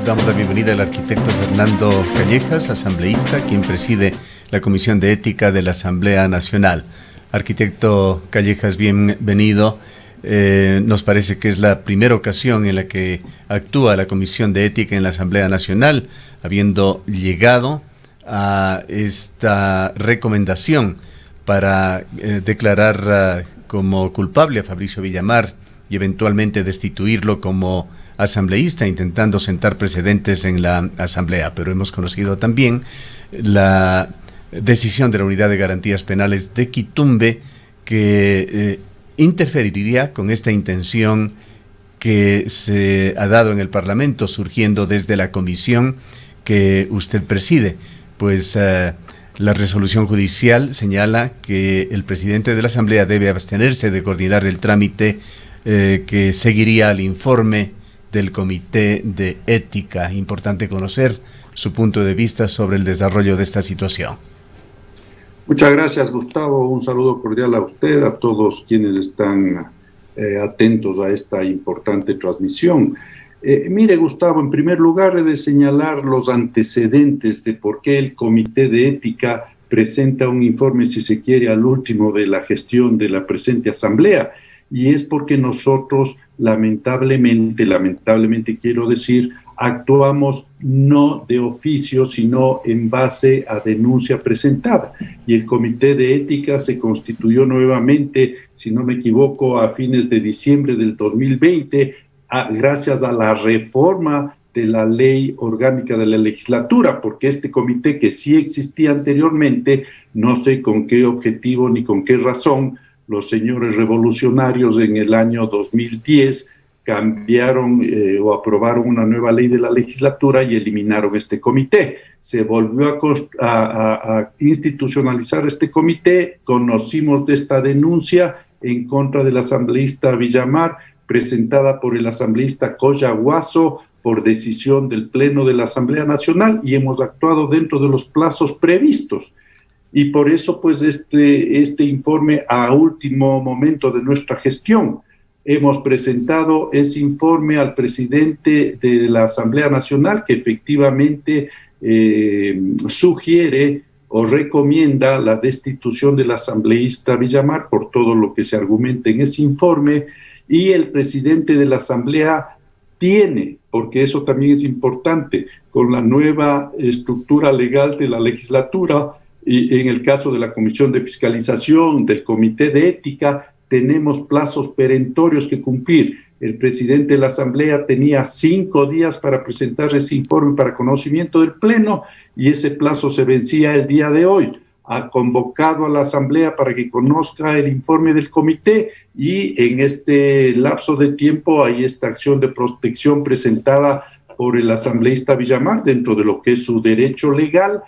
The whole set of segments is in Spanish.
Damos la bienvenida al arquitecto Fernando Callejas, asambleísta, quien preside la Comisión de Ética de la Asamblea Nacional. Arquitecto Callejas, bienvenido. Nos parece que es la primera ocasión en la que actúa la Comisión de Ética en la Asamblea Nacional, habiendo llegado a esta recomendación para declarar como culpable a Fabricio Villamar y eventualmente destituirlo como asambleísta, intentando sentar precedentes en la Asamblea. Pero hemos conocido también la decisión de la Unidad de Garantías Penales de Quitumbe que interferiría con esta intención que se ha dado en el Parlamento, surgiendo desde la comisión que usted preside. Pues la resolución judicial señala que el presidente de la Asamblea debe abstenerse de coordinar el trámite que seguiría al informe del Comité de Ética. Importante conocer su punto de vista sobre el desarrollo de esta situación. Muchas gracias, Gustavo. Un saludo cordial a usted, a todos quienes están atentos a esta importante transmisión. Mire, Gustavo, en primer lugar he de señalar los antecedentes de por qué el Comité de Ética presenta un informe, si se quiere, al último de la gestión de la presente Asamblea. Y es porque nosotros lamentablemente quiero decir, actuamos no de oficio, sino en base a denuncia presentada. Y el Comité de Ética se constituyó nuevamente, si no me equivoco, a fines de diciembre del 2020, gracias a la reforma de la ley orgánica de la legislatura, porque este comité que sí existía anteriormente, no sé con qué objetivo ni con qué razón, los señores revolucionarios en el año 2010 cambiaron o aprobaron una nueva ley de la legislatura y eliminaron este comité. Se volvió a institucionalizar este comité, conocimos de esta denuncia en contra del asambleísta Villamar, presentada por el asambleísta Colla Guaso, por decisión del Pleno de la Asamblea Nacional, y hemos actuado dentro de los plazos previstos. Y por eso, pues, este informe a último momento de nuestra gestión, hemos presentado ese informe al presidente de la Asamblea Nacional, que efectivamente sugiere o recomienda la destitución del asambleísta Villamar por todo lo que se argumenta en ese informe, y el presidente de la Asamblea tiene, porque eso también es importante, con la nueva estructura legal de la legislatura, y en el caso de la Comisión de Fiscalización, del Comité de Ética, tenemos plazos perentorios que cumplir. El presidente de la Asamblea tenía 5 días para presentar ese informe para conocimiento del Pleno, y ese plazo se vencía el día de hoy. Ha convocado a la Asamblea para que conozca el informe del comité, y en este lapso de tiempo hay esta acción de protección presentada por el asambleísta Villamar dentro de lo que es su derecho legal.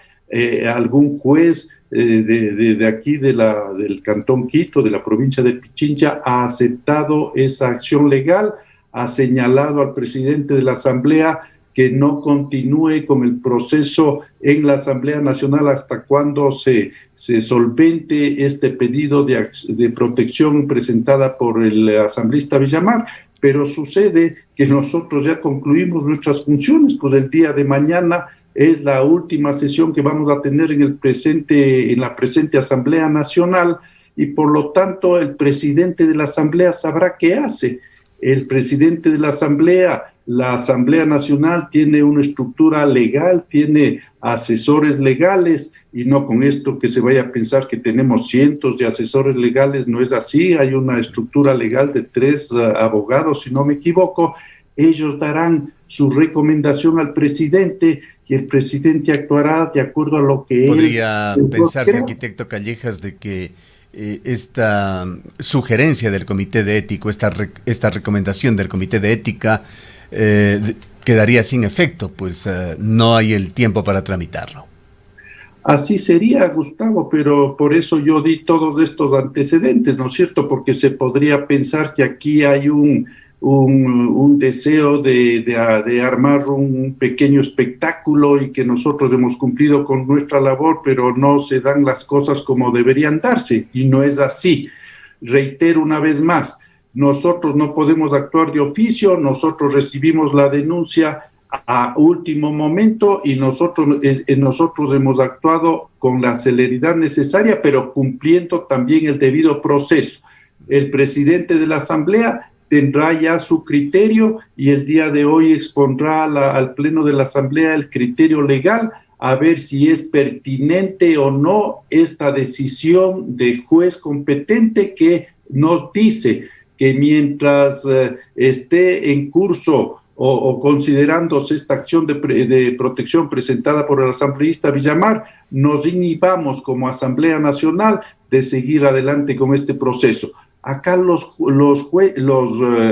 Algún juez de aquí del Cantón Quito, de la provincia de Pichincha, ha aceptado esa acción legal, ha señalado al presidente de la Asamblea que no continúe con el proceso en la Asamblea Nacional hasta cuando se solvente este pedido de protección presentada por el asambleísta Villamar. Pero sucede que nosotros ya concluimos nuestras funciones, pues el día de mañana es la última sesión que vamos a tener en la presente Asamblea Nacional, y por lo tanto el presidente de la Asamblea sabrá qué hace. El presidente de la Asamblea Nacional tiene una estructura legal, tiene asesores legales, y no con esto que se vaya a pensar que tenemos cientos de asesores legales, no es así. Hay una estructura legal de 3 abogados, si no me equivoco. Ellos darán su recomendación al presidente y el presidente actuará de acuerdo a lo que ¿Podría pensarse, arquitecto Callejas, de que esta sugerencia del Comité de Ética, esta recomendación del Comité de Ética quedaría sin efecto, pues no hay el tiempo para tramitarlo? Así sería, Gustavo, pero por eso yo di todos estos antecedentes, ¿no es cierto? Porque se podría pensar que aquí hay un deseo de armar un pequeño espectáculo y que nosotros hemos cumplido con nuestra labor, pero no se dan las cosas como deberían darse, y no es así. Reitero una vez más, nosotros no podemos actuar de oficio, nosotros recibimos la denuncia a último momento y nosotros hemos actuado con la celeridad necesaria, pero cumpliendo también el debido proceso. El presidente de la Asamblea tendrá ya su criterio y el día de hoy expondrá al Pleno de la Asamblea el criterio legal a ver si es pertinente o no esta decisión de juez competente que nos dice que mientras esté en curso o considerándose esta acción de protección presentada por el asambleísta Villamar, nos inhibamos como Asamblea Nacional de seguir adelante con este proceso. Acá los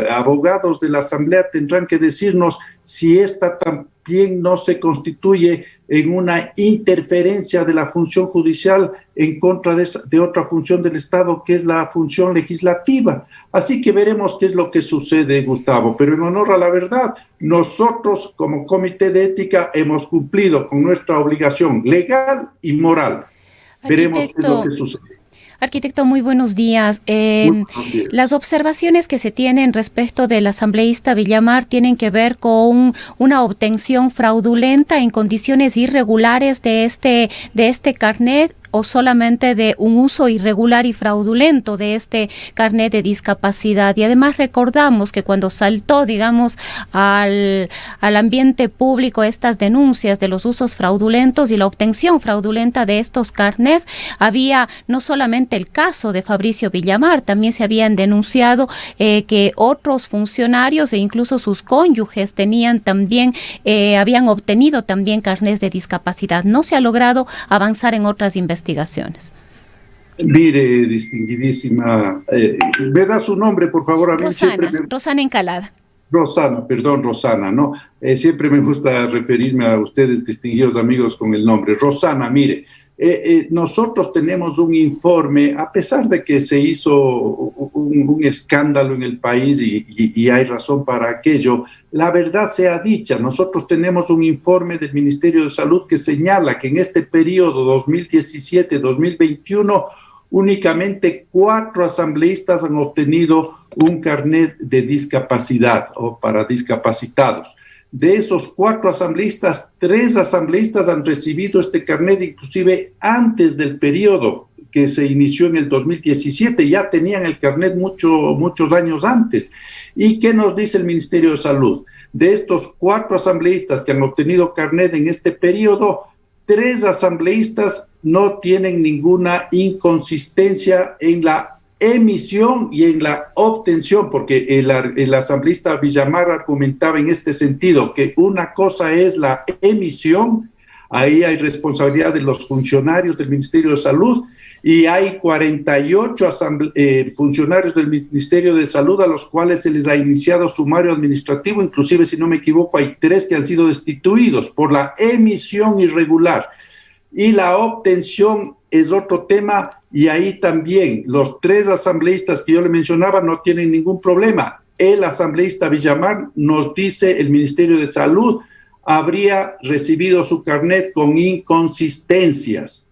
abogados de la Asamblea tendrán que decirnos si esta también no se constituye en una interferencia de la función judicial en contra de otra función del Estado, que es la función legislativa. Así que veremos qué es lo que sucede, Gustavo. Pero en honor a la verdad, nosotros como Comité de Ética hemos cumplido con nuestra obligación legal y moral. Veremos qué es lo que sucede. Arquitecto, muy buenos días. Las observaciones que se tienen respecto del asambleísta Villamar tienen que ver con una obtención fraudulenta en condiciones irregulares de este carnet, o solamente de un uso irregular y fraudulento de este carnet de discapacidad. Y además recordamos que cuando saltó, digamos, al ambiente público estas denuncias de los usos fraudulentos y la obtención fraudulenta de estos carnets, había no solamente el caso de Fabricio Villamar, también se habían denunciado que otros funcionarios e incluso sus cónyuges habían obtenido también carnets de discapacidad. No se ha logrado avanzar en otras investigaciones. Mire, distinguidísima, ¿me da su nombre, por favor? A mí Rosana Encalada. Rosana, ¿no? Siempre me gusta referirme a ustedes, distinguidos amigos, con el nombre. Rosana, mire, nosotros tenemos un informe, a pesar de que se hizo un escándalo en el país y hay razón para aquello, la verdad sea dicha, nosotros tenemos un informe del Ministerio de Salud que señala que en este periodo 2017-2021 únicamente 4 asambleístas han obtenido un carnet de discapacidad o para discapacitados. De esos 4 asambleístas, 3 asambleístas han recibido este carnet inclusive antes del periodo que se inició en el 2017, ya tenían el carnet muchos años antes. ¿Y qué nos dice el Ministerio de Salud? De estos 4 asambleístas que han obtenido carnet en este periodo, 3 asambleístas no tienen ninguna inconsistencia en la emisión y en la obtención, porque el asambleísta Villamar argumentaba en este sentido, que una cosa es la emisión, ahí hay responsabilidad de los funcionarios del Ministerio de Salud, y hay 48 funcionarios del Ministerio de Salud a los cuales se les ha iniciado sumario administrativo, inclusive si no me equivoco hay 3 que han sido destituidos por la emisión irregular. Y la obtención es otro tema, y ahí también los 3 asambleístas que yo le mencionaba no tienen ningún problema. El asambleísta Villamar, nos dice el Ministerio de Salud, habría recibido su carnet con inconsistencias.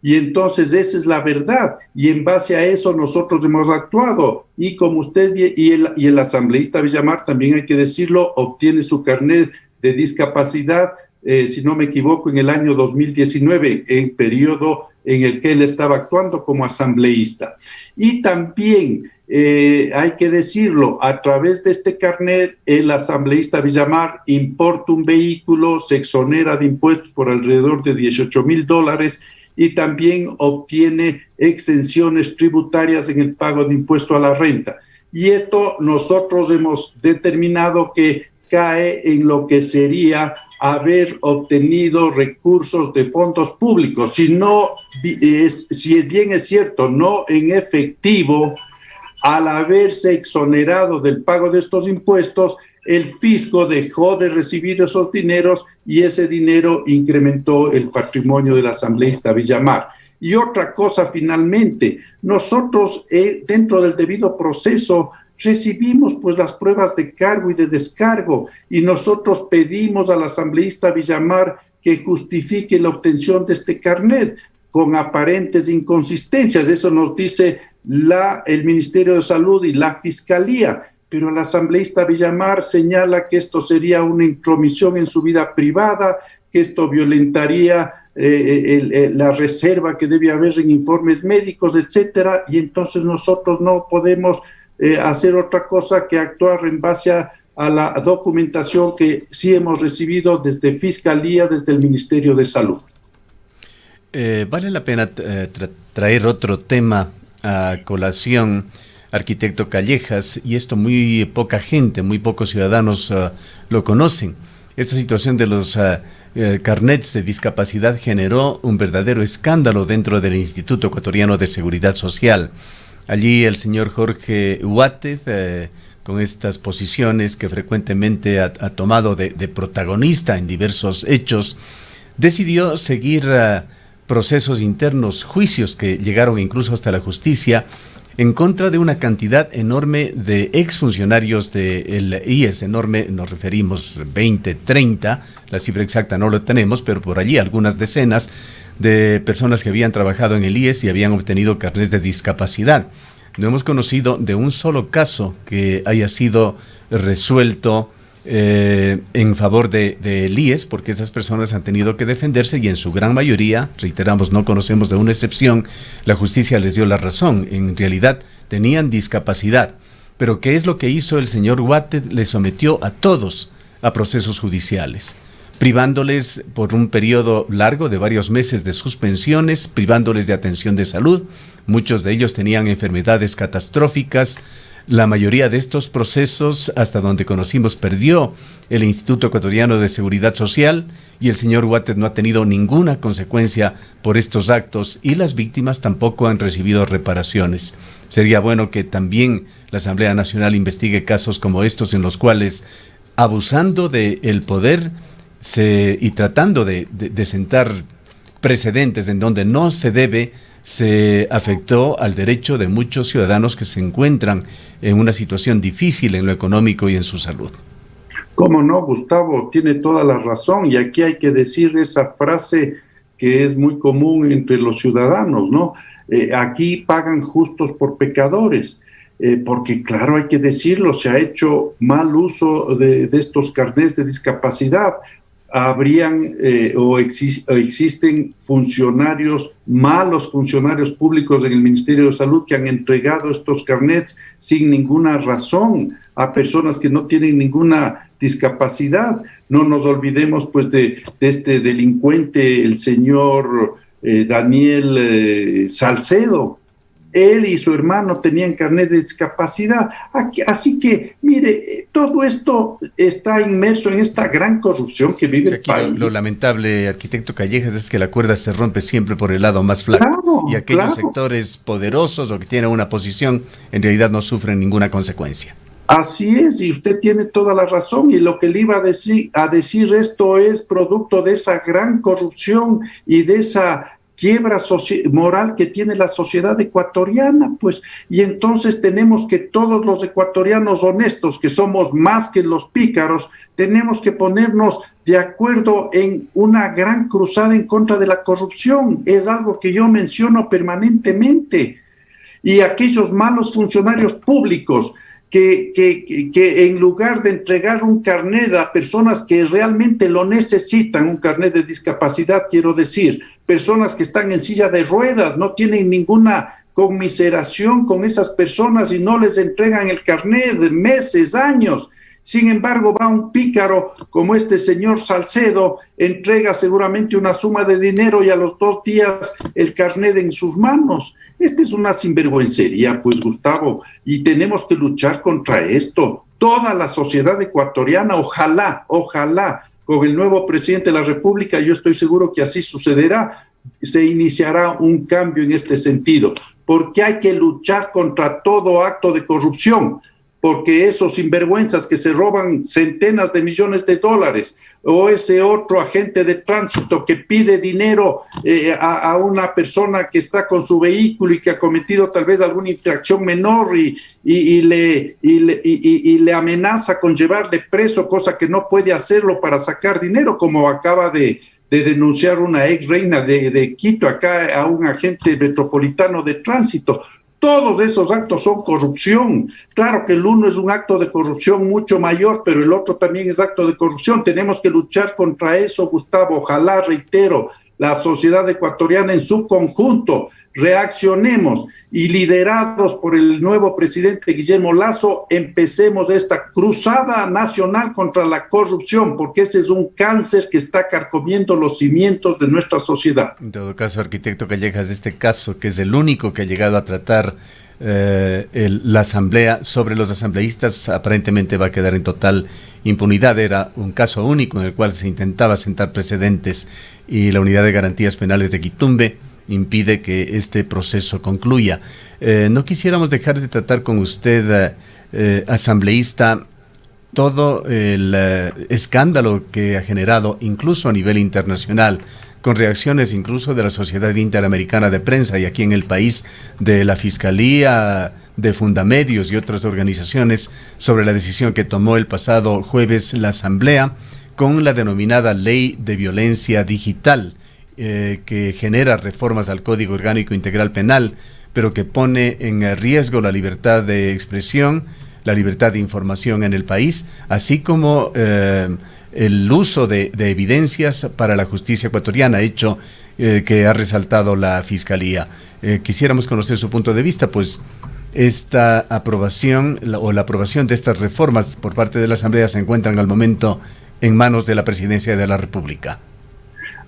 Y entonces esa es la verdad, y en base a eso nosotros hemos actuado. Y como usted y el asambleísta Villamar, también hay que decirlo, obtiene su carnet de discapacidad, si no me equivoco, en el año 2019, en periodo en el que él estaba actuando como asambleísta. Y también hay que decirlo, a través de este carnet, el asambleísta Villamar importa un vehículo, se exonera de impuestos por alrededor de $18,000 y también obtiene exenciones tributarias en el pago de impuesto a la renta. Y esto nosotros hemos determinado que cae en lo que sería haber obtenido recursos de fondos públicos. Si bien es cierto, no en efectivo, al haberse exonerado del pago de estos impuestos, el fisco dejó de recibir esos dineros y ese dinero incrementó el patrimonio del asambleísta Villamar. Y otra cosa, finalmente, nosotros dentro del debido proceso recibimos pues las pruebas de cargo y de descargo, y nosotros pedimos al asambleísta Villamar que justifique la obtención de este carnet con aparentes inconsistencias. Eso nos dice el Ministerio de Salud y la Fiscalía. pero el asambleísta Villamar señala que esto sería una intromisión en su vida privada, que esto violentaría la reserva que debe haber en informes médicos, etcétera, y entonces nosotros no podemos hacer otra cosa que actuar en base a la documentación que sí hemos recibido desde Fiscalía, desde el Ministerio de Salud. Vale la pena traer otro tema a colación, arquitecto Callejas, y esto muy poca gente, muy pocos ciudadanos lo conocen. Esta situación de los carnets de discapacidad generó un verdadero escándalo dentro del Instituto Ecuatoriano de Seguridad Social. Allí el señor Jorge Huátez, con estas posiciones que frecuentemente ha tomado de protagonista en diversos hechos, decidió seguir procesos internos, juicios que llegaron incluso hasta la justicia, en contra de una cantidad enorme de exfuncionarios del IES, enorme, nos referimos 20, 30, la cifra exacta no lo tenemos, pero por allí algunas decenas de personas que habían trabajado en el IES y habían obtenido carnets de discapacidad. No hemos conocido de un solo caso que haya sido resuelto en favor del IES, porque esas personas han tenido que defenderse y en su gran mayoría, reiteramos, no conocemos de una excepción, la justicia les dio la razón. En realidad tenían discapacidad. Pero ¿qué es lo que hizo el señor Huátez? Le sometió a todos a procesos judiciales, privándoles por un periodo largo de varios meses de suspensiones, privándoles de atención de salud. Muchos de ellos tenían enfermedades catastróficas. La mayoría de estos procesos, hasta donde conocimos, perdió el Instituto Ecuatoriano de Seguridad Social y el señor Huátez no ha tenido ninguna consecuencia por estos actos y las víctimas tampoco han recibido reparaciones. Sería bueno que también la Asamblea Nacional investigue casos como estos en los cuales, abusando del poder y tratando de sentar precedentes en donde no se debe, se afectó al derecho de muchos ciudadanos que se encuentran en una situación difícil en lo económico y en su salud. ¿Cómo no, Gustavo? Tiene toda la razón, y aquí hay que decir esa frase que es muy común entre los ciudadanos, ¿no? Aquí pagan justos por pecadores, porque claro, hay que decirlo, se ha hecho mal uso de estos carnets de discapacidad. Habrían existen funcionarios, malos funcionarios públicos en el Ministerio de Salud que han entregado estos carnets sin ninguna razón a personas que no tienen ninguna discapacidad. No nos olvidemos pues de este delincuente, el señor Daniel Salcedo. Él y su hermano tenían carnet de discapacidad. Así que, mire, todo esto está inmerso en esta gran corrupción que vive el país. Lo lamentable, arquitecto Callejas, es que la cuerda se rompe siempre por el lado más flaco. Claro, y aquellos sectores poderosos o que tienen una posición, en realidad no sufren ninguna consecuencia. Así es, y usted tiene toda la razón, y lo que le iba a decir esto es producto de esa gran corrupción y de esa quiebra moral que tiene la sociedad ecuatoriana, pues, y entonces tenemos que todos los ecuatorianos honestos, que somos más que los pícaros, tenemos que ponernos de acuerdo en una gran cruzada en contra de la corrupción. Es algo que yo menciono permanentemente. Y aquellos malos funcionarios públicos que en lugar de entregar un carnet a personas que realmente lo necesitan, un carnet de discapacidad, quiero decir, personas que están en silla de ruedas, no tienen ninguna conmiseración con esas personas y no les entregan el carnet de meses, años. Sin embargo, va un pícaro como este señor Salcedo, entrega seguramente una suma de dinero y a los 2 días el carnet en sus manos. Esta es una sinvergüencería, pues, Gustavo, y tenemos que luchar contra esto. Toda la sociedad ecuatoriana, ojalá, con el nuevo presidente de la República, yo estoy seguro que así sucederá, se iniciará un cambio en este sentido, porque hay que luchar contra todo acto de corrupción, porque esos sinvergüenzas que se roban centenas de millones de dólares, o ese otro agente de tránsito que pide dinero a una persona que está con su vehículo y que ha cometido tal vez alguna infracción menor y le amenaza con llevarle preso, cosa que no puede hacerlo para sacar dinero, como acaba de denunciar una ex reina de Quito acá a un agente metropolitano de tránsito. Todos esos actos son corrupción. Claro que el uno es un acto de corrupción mucho mayor, pero el otro también es acto de corrupción. Tenemos que luchar contra eso, Gustavo. Ojalá, reitero, la sociedad ecuatoriana en su conjunto reaccionemos y, liderados por el nuevo presidente Guillermo Lasso, empecemos esta cruzada nacional contra la corrupción, porque ese es un cáncer que está carcomiendo los cimientos de nuestra sociedad. En todo caso, arquitecto Callejas, este caso, que es el único que ha llegado a tratar la asamblea sobre los asambleístas, aparentemente va a quedar en total impunidad. Era un caso único en el cual se intentaba sentar precedentes y la Unidad de Garantías Penales de Quitumbe impide que este proceso concluya. No quisiéramos dejar de tratar con usted, asambleísta, todo el escándalo que ha generado, incluso a nivel internacional, con reacciones incluso de la Sociedad Interamericana de Prensa y aquí en el país, de la Fiscalía, de Fundamedios y otras organizaciones, sobre la decisión que tomó el pasado jueves la Asamblea con la denominada Ley de Violencia Digital, que genera reformas al Código Orgánico Integral Penal, pero que pone en riesgo la libertad de expresión, la libertad de información en el país, así como el uso de evidencias para la justicia ecuatoriana, hecho que ha resaltado la Fiscalía. Quisiéramos conocer su punto de vista, pues esta aprobación o la aprobación de estas reformas por parte de la Asamblea se encuentran al momento en manos de la Presidencia de la República.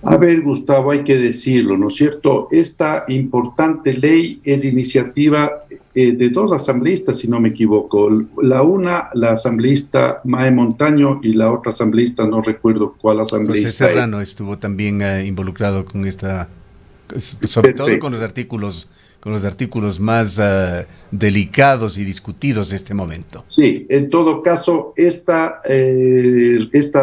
A ver, Gustavo, hay que decirlo, ¿no es cierto? Esta importante ley es iniciativa de dos asambleístas, si no me equivoco. La asambleísta Mae Montaño, y la otra asambleísta, no recuerdo cuál asambleísta. José Serrano estuvo también involucrado con esta, sobre Perfecto. todo con los artículos más delicados y discutidos de este momento. Sí, en todo caso, estas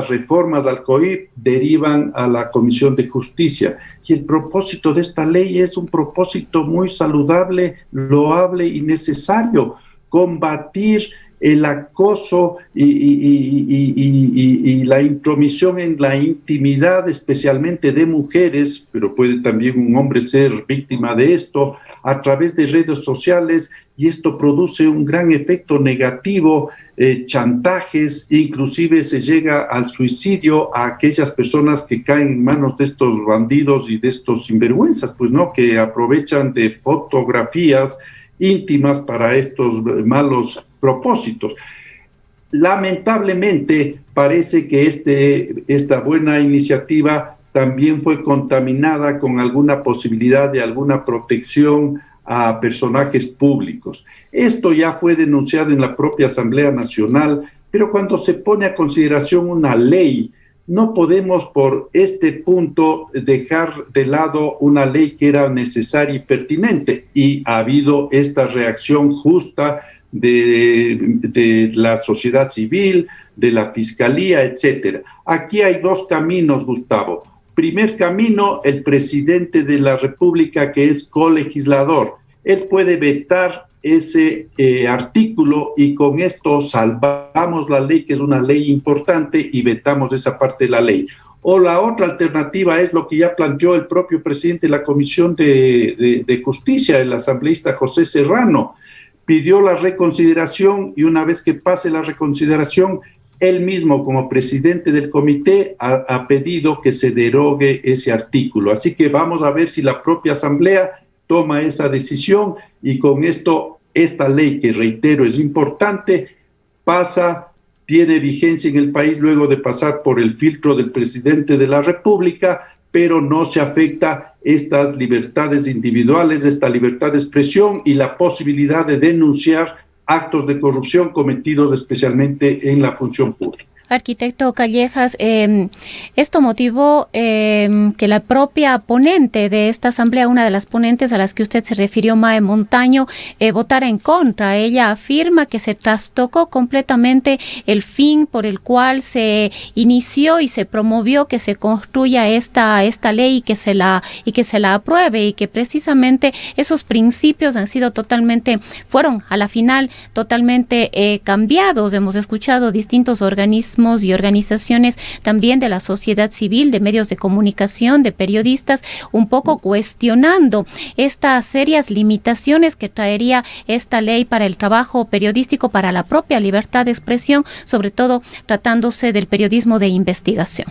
reformas al COIP derivan a la Comisión de Justicia, y el propósito de esta ley es un propósito muy saludable, loable y necesario: combatir el acoso y la intromisión en la intimidad, especialmente de mujeres, pero puede también un hombre ser víctima de esto, a través de redes sociales, y esto produce un gran efecto negativo, chantajes, inclusive se llega al suicidio a aquellas personas que caen en manos de estos bandidos y de estos sinvergüenzas, pues, ¿no?, que aprovechan de fotografías íntimas para estos malos propósitos. Lamentablemente, parece que esta buena iniciativa también fue contaminada con alguna posibilidad de alguna protección a personajes públicos. Esto ya fue denunciado en la propia Asamblea Nacional, pero cuando se pone a consideración una ley, no podemos por este punto dejar de lado una ley que era necesaria y pertinente, y ha habido esta reacción justa de la sociedad civil, de la Fiscalía, etcétera. Aquí hay dos caminos, Gustavo. Primer camino, el presidente de la República, que es colegislador. Él puede vetar ese artículo y con esto salvamos la ley, que es una ley importante, y vetamos esa parte de la ley. O la otra alternativa es lo que ya planteó el propio presidente de la Comisión de Justicia, el asambleísta José Serrano. Pidió la reconsideración, y una vez que pase la reconsideración, él mismo, como presidente del comité, ha pedido que se derogue ese artículo. Así que vamos a ver si la propia Asamblea toma esa decisión, y con esto, esta ley, que reitero es importante, tiene vigencia en el país luego de pasar por el filtro del presidente de la República, pero no se afecta estas libertades individuales, esta libertad de expresión y la posibilidad de denunciar actos de corrupción cometidos especialmente en la función pública. Arquitecto Callejas, esto motivó que la propia ponente de esta asamblea, una de las ponentes a las que usted se refirió, Mae Montaño, votara en contra. Ella afirma que se trastocó completamente el fin por el cual se inició y se promovió que se construya esta ley y que se la apruebe, y que precisamente esos principios fueron a la final totalmente cambiados. Hemos escuchado distintos organismos organismos y organizaciones también de la sociedad civil, de medios de comunicación, de periodistas, un poco cuestionando estas serias limitaciones que traería esta ley para el trabajo periodístico, para la propia libertad de expresión, sobre todo tratándose del periodismo de investigación.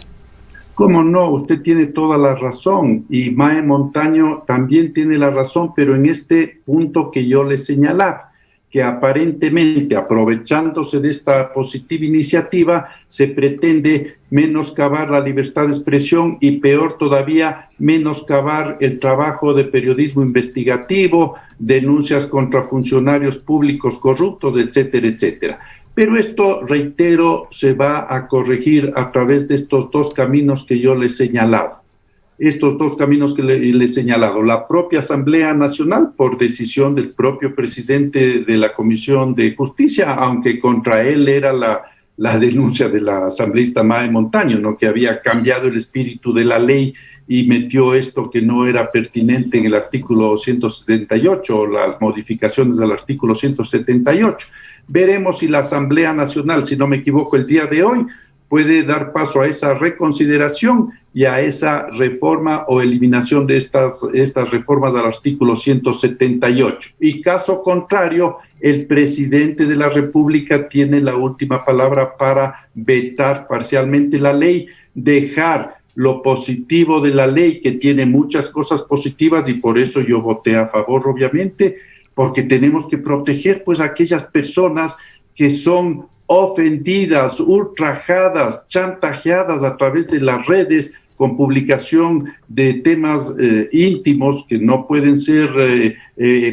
¿Cómo no? Usted tiene toda la razón y Mae Montaño también tiene la razón, pero en este punto que yo le señalaba, que aparentemente, aprovechándose de esta positiva iniciativa, se pretende menoscabar la libertad de expresión y, peor todavía, menoscabar el trabajo de periodismo investigativo, denuncias contra funcionarios públicos corruptos, etcétera, etcétera. Pero esto, reitero, se va a corregir a través de estos dos caminos que yo le he señalado. Estos dos caminos que le he señalado. La propia Asamblea Nacional, por decisión del propio presidente de la Comisión de Justicia, aunque contra él era la denuncia de la asambleísta Mae Montaño, ¿no?, que había cambiado el espíritu de la ley y metió esto que no era pertinente en el artículo 178, o las modificaciones del artículo 178. Veremos si la Asamblea Nacional, si no me equivoco, el día de hoy, puede dar paso a esa reconsideración y a esa reforma o eliminación de estas reformas al artículo 178. Y caso contrario, el presidente de la República tiene la última palabra para vetar parcialmente la ley, dejar lo positivo de la ley, que tiene muchas cosas positivas, y por eso yo voté a favor, obviamente, porque tenemos que proteger pues a aquellas personas que son ofendidas, ultrajadas, chantajeadas a través de las redes con publicación de temas íntimos que no pueden ser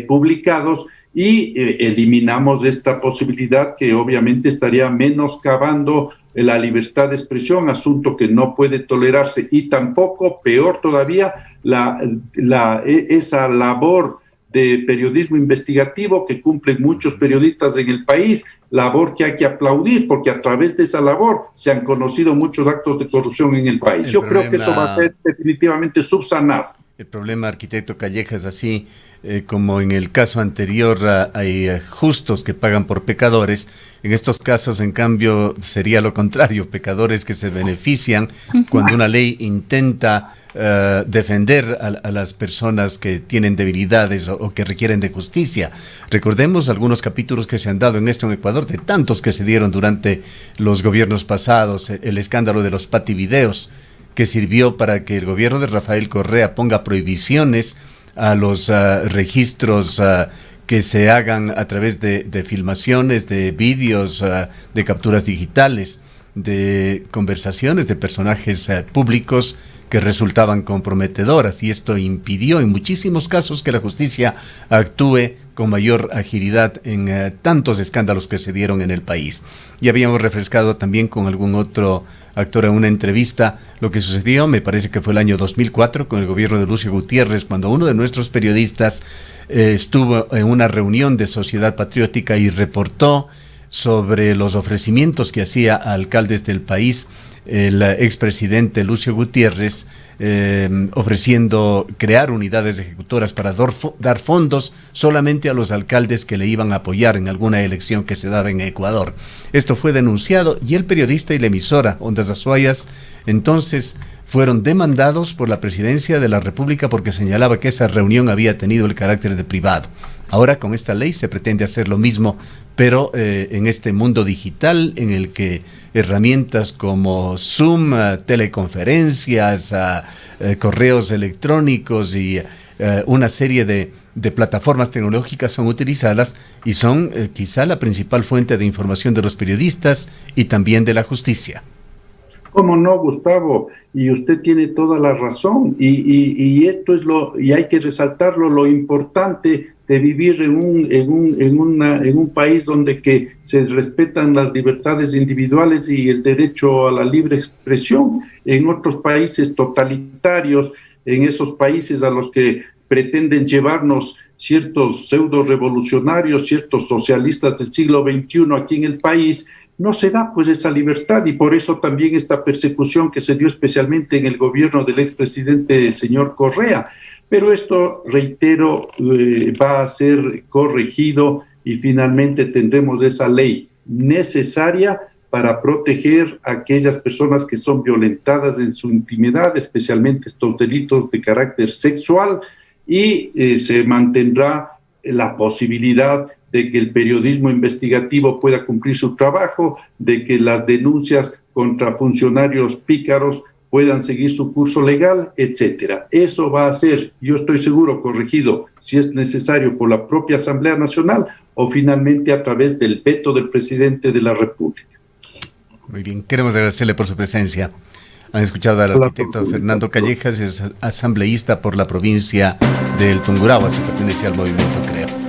publicados, y eliminamos esta posibilidad que obviamente estaría menoscabando la libertad de expresión, asunto que no puede tolerarse, y tampoco, peor todavía, esa labor de periodismo investigativo que cumplen muchos periodistas en el país, labor que hay que aplaudir, porque a través de esa labor se han conocido muchos actos de corrupción en el país. Yo creo que eso va a ser definitivamente subsanado. El problema, arquitecto Callejas, así como en el caso anterior hay justos que pagan por pecadores, en estos casos, en cambio, sería lo contrario, pecadores que se benefician cuando una ley intenta defender a las personas que tienen debilidades o que requieren de justicia. Recordemos algunos capítulos que se han dado en esto en Ecuador, de tantos que se dieron durante los gobiernos pasados, el escándalo de los pativideos, que sirvió para que el gobierno de Rafael Correa ponga prohibiciones a los registros que se hagan a través de filmaciones, de vídeos, de capturas digitales, de conversaciones de personajes públicos que resultaban comprometedoras, y esto impidió en muchísimos casos que la justicia actúe con mayor agilidad en tantos escándalos que se dieron en el país. Y habíamos refrescado también con algún otro actor en una entrevista lo que sucedió, me parece que fue el año 2004, con el gobierno de Lucio Gutiérrez, cuando uno de nuestros periodistas estuvo en una reunión de Sociedad Patriótica y reportó sobre los ofrecimientos que hacía a alcaldes del país el expresidente Lucio Gutiérrez, ofreciendo crear unidades ejecutoras para dar fondos solamente a los alcaldes que le iban a apoyar en alguna elección que se daba en Ecuador. Esto fue denunciado y el periodista y la emisora Ondas Azuayas entonces fueron demandados por la Presidencia de la República porque señalaba que esa reunión había tenido el carácter de privado. Ahora con esta ley se pretende hacer lo mismo, pero en este mundo digital en el que herramientas como Zoom, teleconferencias, correos electrónicos y una serie de plataformas tecnológicas son utilizadas y son quizá la principal fuente de información de los periodistas y también de la justicia. ¿Cómo no, Gustavo? Y usted tiene toda la razón, y esto es y hay que resaltarlo, lo importante de vivir en un país donde que se respetan las libertades individuales y el derecho a la libre expresión. En otros países totalitarios, en esos países a los que pretenden llevarnos ciertos pseudo revolucionarios, ciertos socialistas del siglo XXI aquí en el país, no se da pues esa libertad, y por eso también esta persecución que se dio especialmente en el gobierno del expresidente señor Correa. Pero esto, reitero, va a ser corregido y finalmente tendremos esa ley necesaria para proteger a aquellas personas que son violentadas en su intimidad, especialmente estos delitos de carácter sexual, y se mantendrá la posibilidad de que el periodismo investigativo pueda cumplir su trabajo, de que las denuncias contra funcionarios pícaros puedan seguir su curso legal, etcétera. Eso va a ser, yo estoy seguro, corregido, si es necesario, por la propia Asamblea Nacional o finalmente a través del veto del presidente de la República. Muy bien, queremos agradecerle por su presencia. Han escuchado al arquitecto Fernando Callejas, es asambleísta por la provincia del Tungurahua, se pertenece al movimiento Creo.